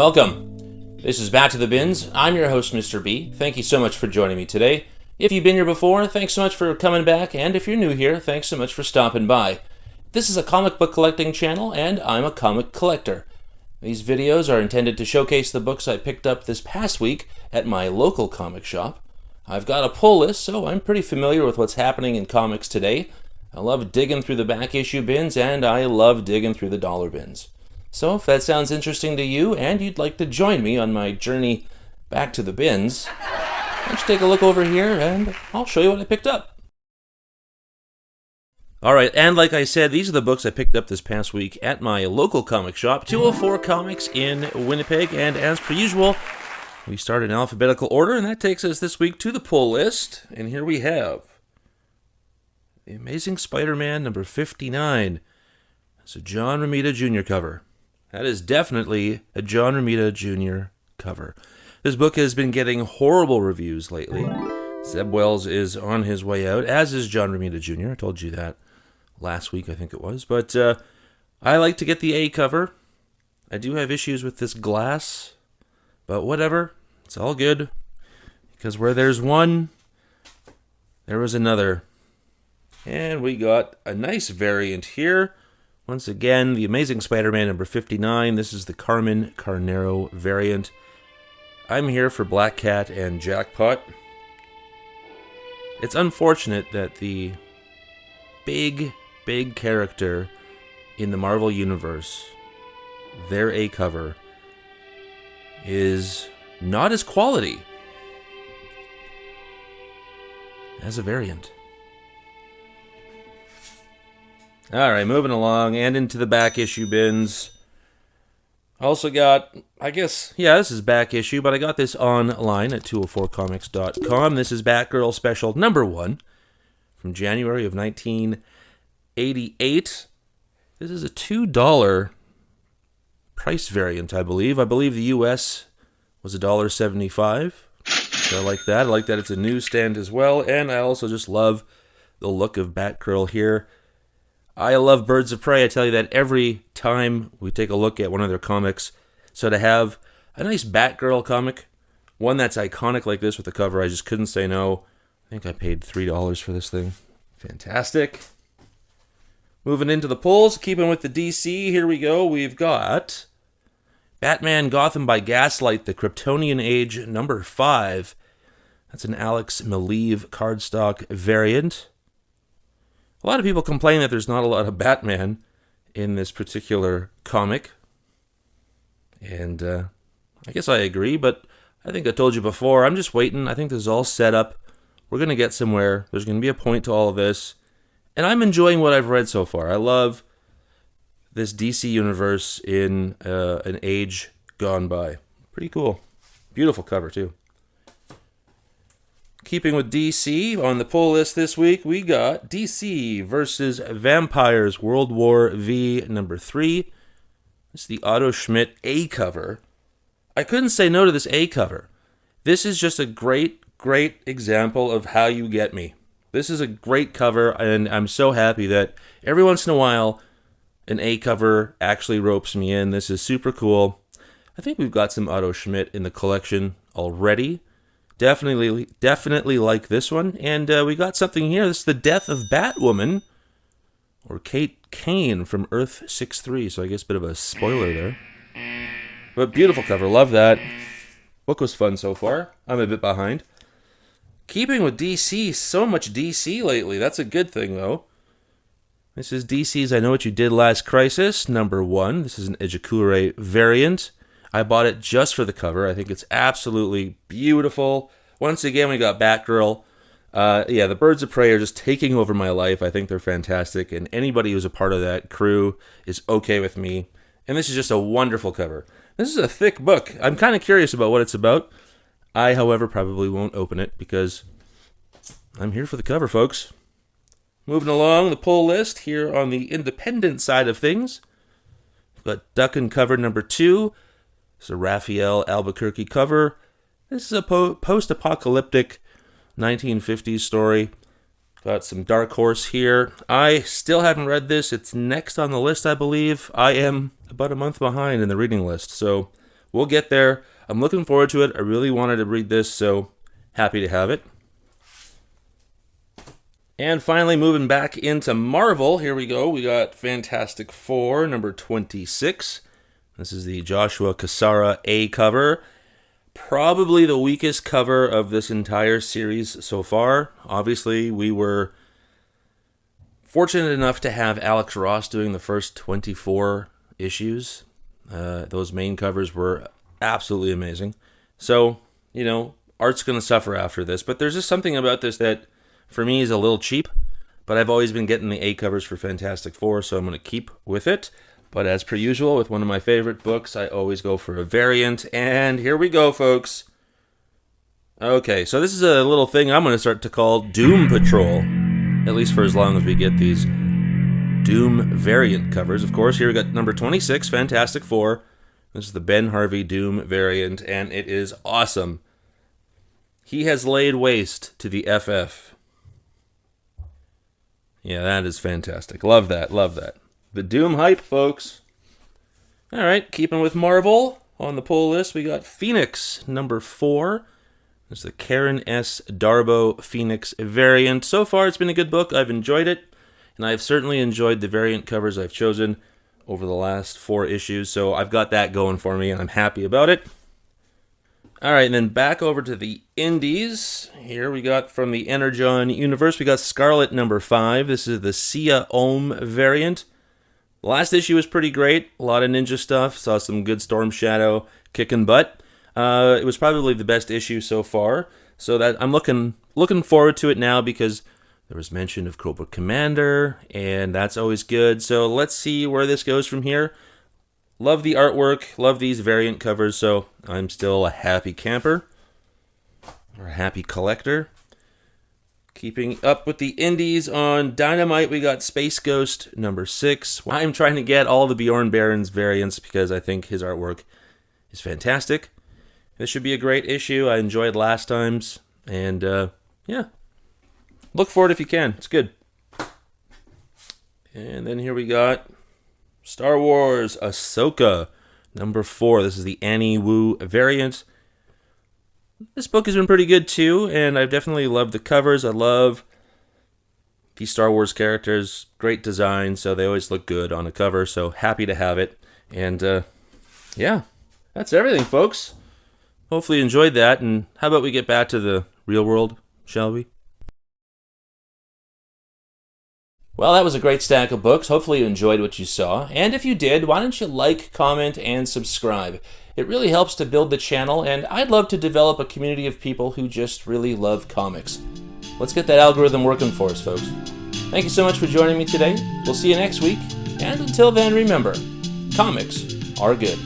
Welcome. This is Back to the Bins. I'm your host, Mr. B. Thank you so much for joining me today. If you've been here before, thanks so much for coming back, and if you're new here, thanks so much for stopping by. This is a comic book collecting channel, and I'm a comic collector. These videos are intended to showcase the books I picked up this past week at my local comic shop. I've got a pull list, so I'm pretty familiar with what's happening in comics today. I love digging through the back issue bins, and I love digging through the dollar bins. So if that sounds interesting to you, and you'd like to join me on my journey back to the bins, let's take a look over here, and I'll show you what I picked up. Alright, and like I said, these are the books I picked up this past week at my local comic shop, 204 Comics in Winnipeg, and as per usual, we start in alphabetical order, and that takes us this week to the pull list, and here we have The Amazing Spider-Man number 59. It's a John Romita Jr. cover. That is definitely a John Romita Jr. cover. This book has been getting horrible reviews lately. Zeb Wells is on his way out, as is John Romita Jr. I told you that last week, I think it was. But I like to get the A cover. I do have issues with this glass, but whatever. It's all good. Because where there's one, there was another. And we got a nice variant here. Once again, The Amazing Spider-Man number 59. This is the Carmen Carnero variant. I'm here for Black Cat and Jackpot. It's unfortunate that the big character in the Marvel Universe, their A cover, is not as quality as a variant. Alright, moving along, and into the back issue bins. Also got, this is back issue, but I got this online at 204comics.com. This is Batgirl Special number 1 from January of 1988. This is a $2 price variant, I believe. I believe the US was $1.75. So I like that. I like that it's a newsstand as well, and I also just love the look of Batgirl here. I love Birds of Prey. I tell you that every time we take a look at one of their comics. So to have a nice Batgirl comic, one that's iconic like this with the cover, I just couldn't say no. I think I paid $3 for this thing. Fantastic. Moving into the pulls, keeping with the DC, here we go. We've got Batman Gotham by Gaslight, the Kryptonian Age number 5. That's an Alex Maleev cardstock variant. A lot of people complain that there's not a lot of Batman in this particular comic. And I guess I agree, but I think I told you before, I'm just waiting. I think this is all set up. We're going to get somewhere. There's going to be a point to all of this. And I'm enjoying what I've read so far. I love this DC universe in an age gone by. Pretty cool. Beautiful cover, too. Keeping with DC, on the pull list this week, we got DC versus Vampires World War V number 3. It's the Otto Schmidt A cover. I couldn't say no to this A cover. This is just a great example of how you get me. This is a great cover, and I'm so happy that every once in a while, an A cover actually ropes me in. This is super cool. I think we've got some Otto Schmidt in the collection already. Definitely like this one. And we got something here. This is The Death of Batwoman, or Kate Kane from Earth 6-3. So I guess a bit of a spoiler there. But beautiful cover. Love that. Book was fun so far. I'm a bit behind. Keeping with DC. So much DC lately. That's a good thing, though. This is DC's I Know What You Did Last Crisis, number 1. This is an Ejikure variant. I bought it just for the cover. I think it's absolutely beautiful. Once again, we got Batgirl. The Birds of Prey are just taking over my life. I think they're fantastic, and anybody who's a part of that crew is okay with me. And this is just a wonderful cover. This is a thick book. I'm kind of curious about what it's about. I, however, probably won't open it because I'm here for the cover, folks. Moving along the pull list here on the independent side of things. We've got Duck and Cover number 2. It's a Raphael Albuquerque cover. This is a post-apocalyptic 1950s story. Got some Dark Horse here. I still haven't read this. It's next on the list, I believe. I am about a month behind in the reading list. So we'll get there. I'm looking forward to it. I really wanted to read this, so happy to have it. And finally, moving back into Marvel, here we go. We got Fantastic Four, number 26. This is the Joshua Cassara A cover. Probably the weakest cover of this entire series so far. Obviously, we were fortunate enough to have Alex Ross doing the first 24 issues. Those main covers were absolutely amazing. So, art's going to suffer after this. But there's just something about this that, for me, is a little cheap. But I've always been getting the A covers for Fantastic Four, so I'm going to keep with it. But as per usual, with one of my favorite books, I always go for a variant. And here we go, folks. Okay, so this is a little thing I'm going to start to call Doom Patrol. At least for as long as we get these Doom variant covers. Of course, here we got number 26, Fantastic Four. This is the Ben Harvey Doom variant, and it is awesome. He has laid waste to the FF. Yeah, that is fantastic. Love that, love that. The Doom hype, folks. All right, keeping with Marvel, on the pull list, we got Phoenix, number 4. This is the Karen S. Darbo Phoenix variant. So far, it's been a good book. I've enjoyed it, and I've certainly enjoyed the variant covers I've chosen over the last 4 issues, so I've got that going for me, and I'm happy about it. All right, and then back over to the indies. Here we got from the Energon universe, we got Scarlet number 5. This is the Sia Ohm variant. The last issue was pretty great. A lot of ninja stuff. Saw some good Storm Shadow kicking butt. It was probably the best issue so far. So that I'm looking forward to it now because there was mention of Cobra Commander, and that's always good. So let's see where this goes from here. Love the artwork. Love these variant covers. So I'm still a happy camper or a happy collector. Keeping up with the indies on Dynamite, we got Space Ghost number 6. I'm trying to get all the Bjorn Barons variants because I think his artwork is fantastic. This should be a great issue. I enjoyed last time's, and yeah, look for it if you can. It's good. And then here we got Star Wars Ahsoka number 4. This is the Annie Wu variant. This book has been pretty good too, and I've definitely loved the covers. I love these Star Wars characters. Great design, so they always look good on a cover, so happy to have it. And yeah, that's everything, folks. Hopefully you enjoyed that, and how about we get back to the real world, shall we? Well, that was a great stack of books. Hopefully you enjoyed what you saw. And if you did, why don't you like, comment, and subscribe? It really helps to build the channel, and I'd love to develop a community of people who just really love comics. Let's get that algorithm working for us, folks. Thank you so much for joining me today. We'll see you next week, and until then, remember, comics are good.